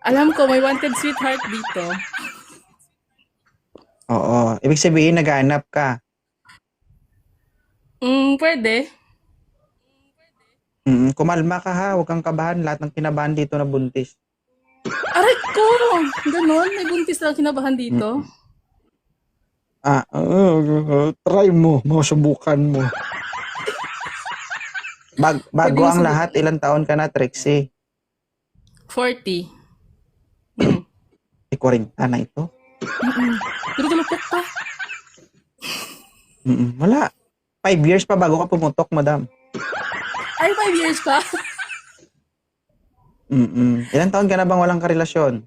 Alam ko, may wanted sweetheart dito. Oo. Ibig sabihin, naghahanap ka. Pwede. Kumalma ka ha. Huwag kang kabahan. Lahat ng kinabahan dito na buntis. Aray ko! Ganon, may buntis lang kinabahan dito. Mm. Try mo. Masubukan mo. Pwede Bago mo ang lahat, subukan. ilang taon ka na, Trixie? 40. Mm. 40 na ito? Pero tulupok pa. Wala. 5 years pa bago ka pumutok, madam. Ay, 5 years pa. Ilang taon ka na bang walang karelasyon?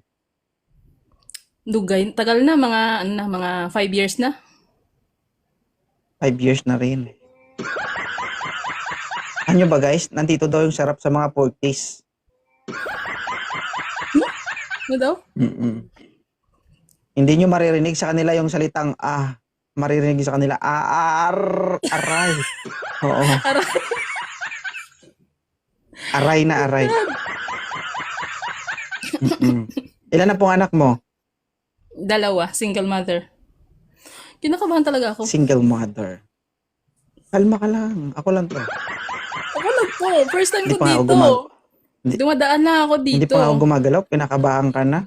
Dugay. Tagal na, mga 5 years na. 5 years na rin. Ano ba guys? Nandito daw yung sarap sa mga 40s. Ano daw? Hindi nyo maririnig sa kanila yung salitang maririnig sa kanila aray. Oo. Aray. Aray na aray. Ilan na pong anak mo? Dalawa, single mother. Kinakabahan talaga ako. Single mother. Kalma ka lang. Ako lang to. Ako lang po. First time Hindi ko pa nga ako dito. hindi, Dumadaan na ako hindi dito. pa ako gumagalaw. Pinakabahan ka na.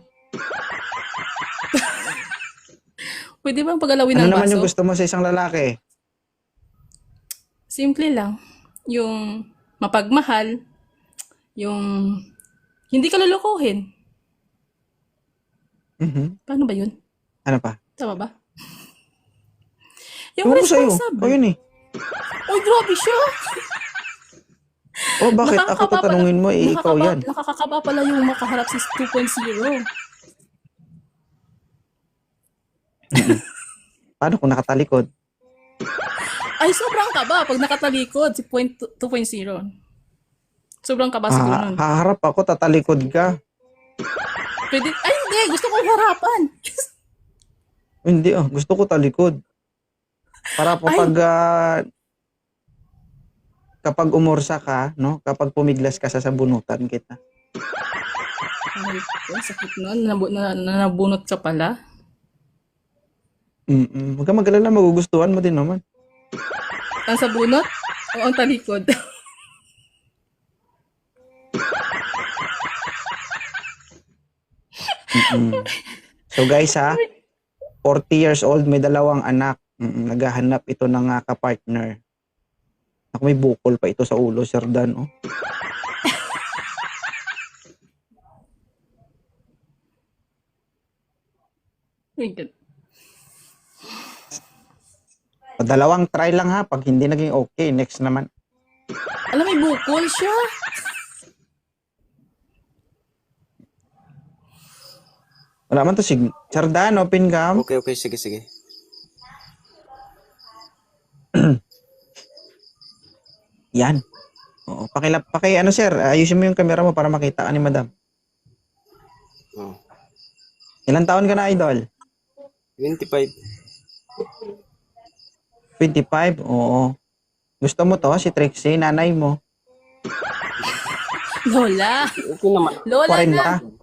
Pwede bang pagalawin Ano ng naman baso? yung gusto mo sa isang lalaki? Simple lang. Yung mapagmahal. Yung hindi ka lulukuhin. Paano ba yun? Ano pa? Tama ba? Yung Ewan ko sa'yo. responsible. O yun eh. Uy, grabe siya. O bakit ako tatanungin mo ikaw yan? Nakakakaba pala yung makaharap si 2.0. Paano kung nakatalikod? Ay, sobrang kaba pag nakatalikod si 2.0. Sobrang kaba siguro nun. Haharap ako, tatalikod ka. Pwede, ay hindi, gusto ko harapan. Hindi gusto ko talikod. Para kapag umorsa ka, no? Kapag pumiglas ka, sasabunutan kita. Ay, sakit nun. Nabunot ka pala. Huwag ka mag-alala, magugustuhan mo din naman. Ang sabunot o ang talikod? So guys 40 years old, may 2 anak. Naghahanap ito ng kapartner. Ako, may bukol pa ito sa ulo, Sir Dan. Oh. My God. 2 try lang ha. Pag hindi naging okay, next naman. Alam, may bukol siya. Wala man to Sir Dan, open cam. Okay, sige, sige. Yan. Oo, ano sir, ayusin mo yung camera mo para makita ka ni madam. Oh. Ilang taon ka na, idol? 25. 25? Oo. Gusto mo to, si Trixie, nanay mo? Lola. Okay naman. Lola na. 40?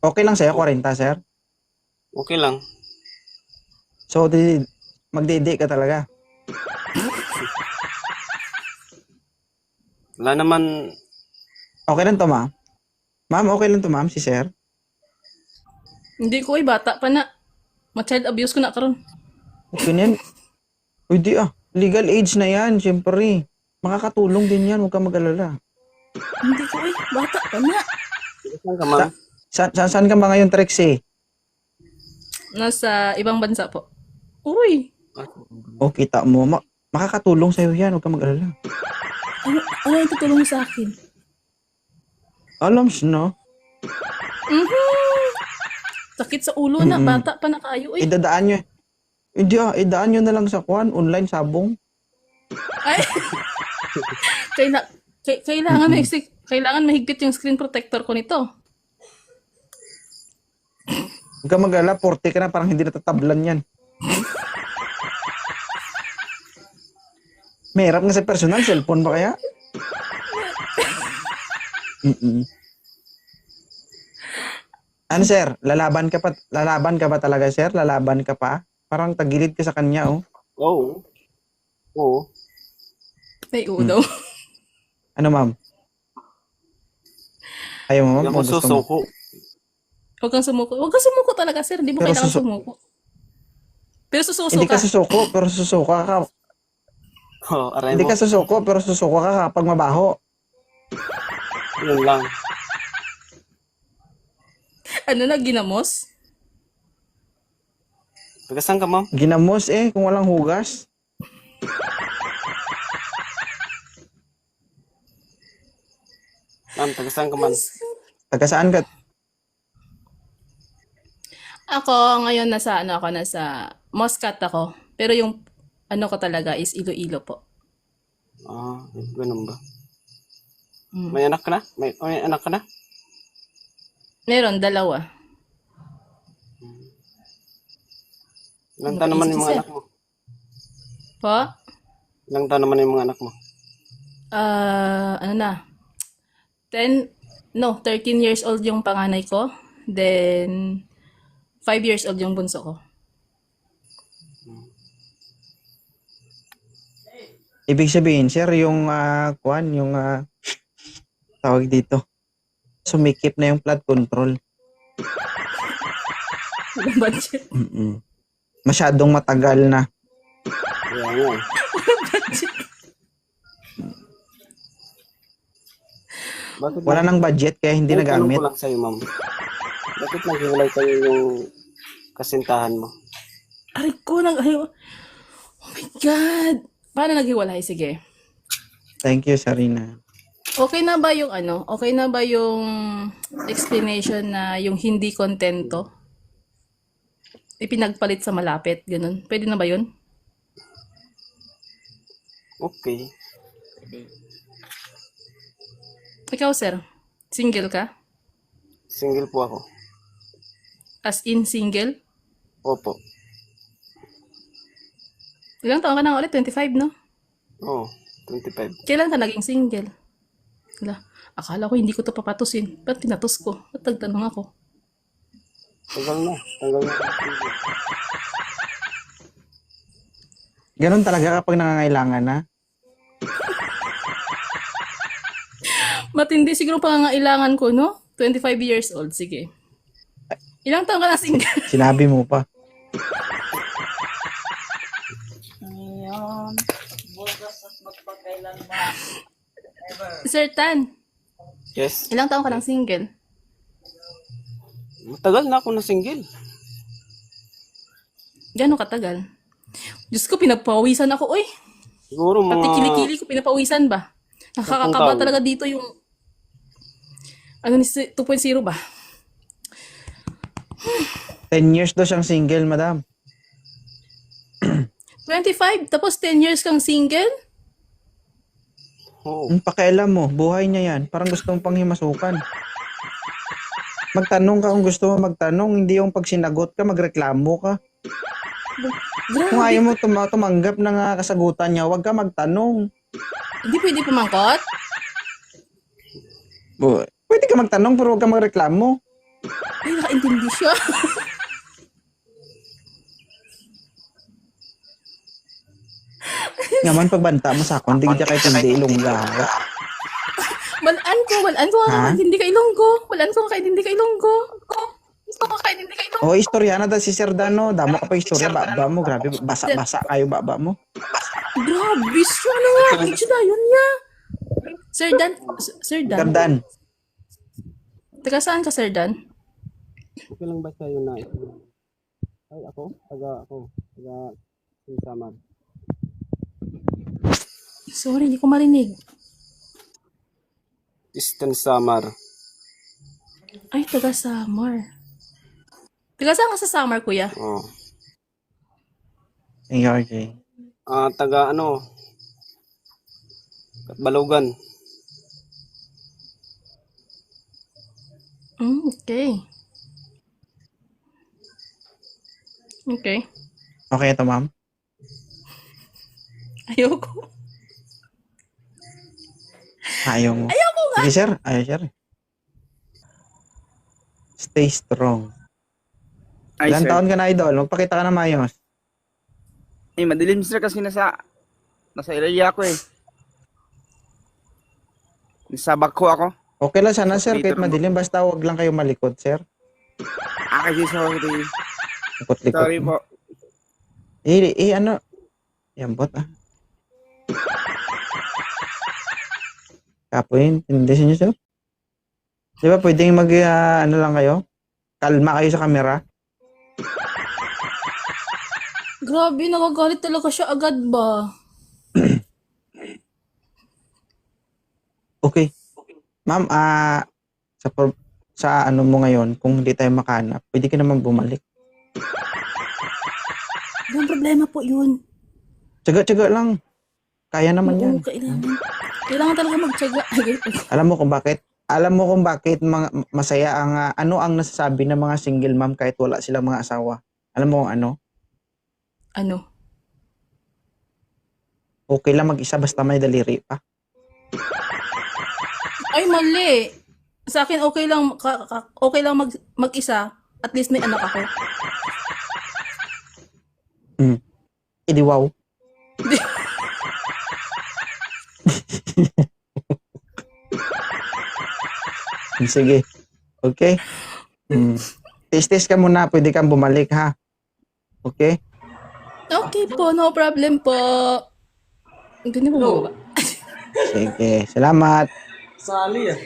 Okay lang sa'yo, 40, sir? Okay lang. So, magdidi ka talaga? Wala naman. Okay lang to, ma'am? Ma'am, okay lang to, ma'am, si sir? Hindi ko, bata pa na. Ma-child abuse ko na karon. Okay na yan. Uy, di legal age na yan, syempre. Makakatulong din yan, huwag ka mag-alala. Hindi ko, bata pa na. Saan ka, ma'am? Saan ka ba ngayon, Trixie? Nasa ibang bansa po. Uy, O, kita mo, makakatulong sa'yo yan, huwag ka mag-alala. ano yung tutulong mo sa akin? Alams, no? Sakit sa ulo na, bata pa na kayo. Idadaan nyo. Hindi idaan nyo na lang sa online sabong. Ay, kailangan mahigpit yung screen protector ko nito. Huwag ka mag-alala, 40 ka na, parang hindi natatablan yan. May hirap nga sa personal, cellphone ba kaya? Mm-mm. Ano sir, lalaban ka ba talaga sir? Lalaban ka pa? Parang tagilid ka sa kanya oh. Oo. Oo. Ay, oo Hmm. daw. Ano ma'am? Ayaw mo ma'am? Hindi ako O gusto mo? susuko. Huwag kang sumuko. Huwag kang sumuko talaga, sir. Hindi mo Pero kailangan sumuko. Pero sususo hindi ka ka. susuko, pero susuka ka. Oh, aray Hindi mo. ka susuko, pero susuka ka kapag mabaho. Yun lang. Ano na, ginamos? Taga saan ka, ma'am? Ginamos kung walang hugas. Ma'am, taga saan ka, man? Taga saan ka? Ako, ngayon nasa Muscat ako. Pero yung ano ko talaga is Iloilo po. Ah, ganun ba? Mm. May anak ka na? May anak ka na? Meron, dalawa. Ilang Ano taon ba naman isip yung ko, mga sir? anak mo? Po? Ilang taon naman yung mga anak mo? Ano na? 13 years old yung panganay ko. Then, 5 years old yung bunso ko. Ibig sabihin, sir, yung tawag dito. Sumikip na yung flood control. Walang budget. Mm-mm. Masyadong matagal na. Kaya nga. Bakit Wala nang budget kaya hindi Ay, tanong nagamit. ko lang sa'yo, ma'am. Bakit naghiwalay kayo yung kasintahan mo? Aray ko, oh my God! Paano naghiwalay? Sige. Thank you, Sarina. Okay na ba yung Okay na ba yung explanation na yung hindi kontento? Ipinagpalit sa malapit, ganun. Pwede na ba yun? Okay. Ikaw, sir, single ka? Single po ako. As in single? Opo. Ilang taon ka na ulit? 25, no? Oo, 25. Kailan ka naging single? Wala. Akala ko hindi ko to papatusin. Ba't tinatos ko? Ba't nagtanong ako? Tagal na. Tagal na. Ganon talaga kapag nangangailangan na. Matindi siguro pangangailangan ko, no? 25 years old. Sige. Ilang taon ka na single? Sinabi mo pa. Sir Tan, Yes. ilang taon ka ng single? Matagal na ako na single. Gano'ng katagal? Diyos ko, pinapawisan ako, uy. Siguro Pati mga kilikili ko, pinapawisan ba? Nakakakaba taon. talaga dito yung 2.0 ba? 10 years daw siyang single, madam. 25, tapos 10 years kang single? Oo. Ang pakialam mo, buhay niya yan. Parang gusto mong panghimasukan. Magtanong ka kung gusto mo magtanong, hindi yung pag sinagot ka, magreklamo ka. Kung Grabe. ayaw mo tumanggap ng kasagutan niya, huwag ka magtanong. Hindi pwede pumangkot? Pwede ka magtanong pero huwag ka magreklamo. Ay, nakaintindi siya. Ngaman pagbanta mo sa akong, hindi ka kahit hindi ilongga. Malaan ko Ha? kahit hindi ka Ilonggo. Malaan ko kahit hindi ka Ilonggo. Kahit hindi ka Ilonggo. O, istorya na si Sir Dano. Damo ka pa istorya, baba mo. Grabe, basa-basa kayo, baba mo. Grabe siya na nga. Ito na yun niya. Sir Dan. Sir Dan. Kardan, Taga saan ka, Sir Dan? Okay lang ba sa'yo na ito? Ay, ako? Taga Sinsamar. Sorry, hindi ko marinig. Eastern Samar. Ay, taga Samar. Taga saan ka sa Samar, kuya? Oh. ARJ. Taga ano? Katbalogan. Okay. Okay. Okay ito, ma'am. Ayoko. Ayaw mo. Ayoko nga. Sige, sir. Ayaw, sir. Stay strong. Ay, Ilan sir. taon ka na, idol? Magpakita ka na mayos. Eh, madilim, sir, kasi nasa area ko eh. Nasa bako ako. Okay lang sana, sir. Dito Kahit madilim. Basta wag lang kayo malikot, sir. Kasi sorry. Likot-likot. Sorry po. Ano? Yambot, ah. Kapoy, hindi niyo, sir. Di ba pwedeng ano lang kayo? Kalma kayo sa camera. Grabe, nagagalit talaga siya agad ba? Okay. Ma'am, sa ano mo ngayon, kung hindi tayo makahanap, pwede ka naman bumalik. Walang problema po yun. Tsaga-tsaga lang. Kaya naman yan. Oo, kailangan. Kailangan talaga magtsaga. Alam mo kung bakit? Alam mo kung bakit masaya ang ano ang nasasabi ng mga single mom kahit wala silang mga asawa? Alam mo kung ano? Ano? Okay lang mag-isa basta may daliri pa. Ay, mali. Sa akin, okay lang, okay lang mag-isa. At least may anak ako. Idi wow. Sige. Okay? Tis-tis ka muna, pwede kang bumalik ha. Okay? Okay po, no problem po. Hindi na bumaba. Sige. Salamat. Sali ah.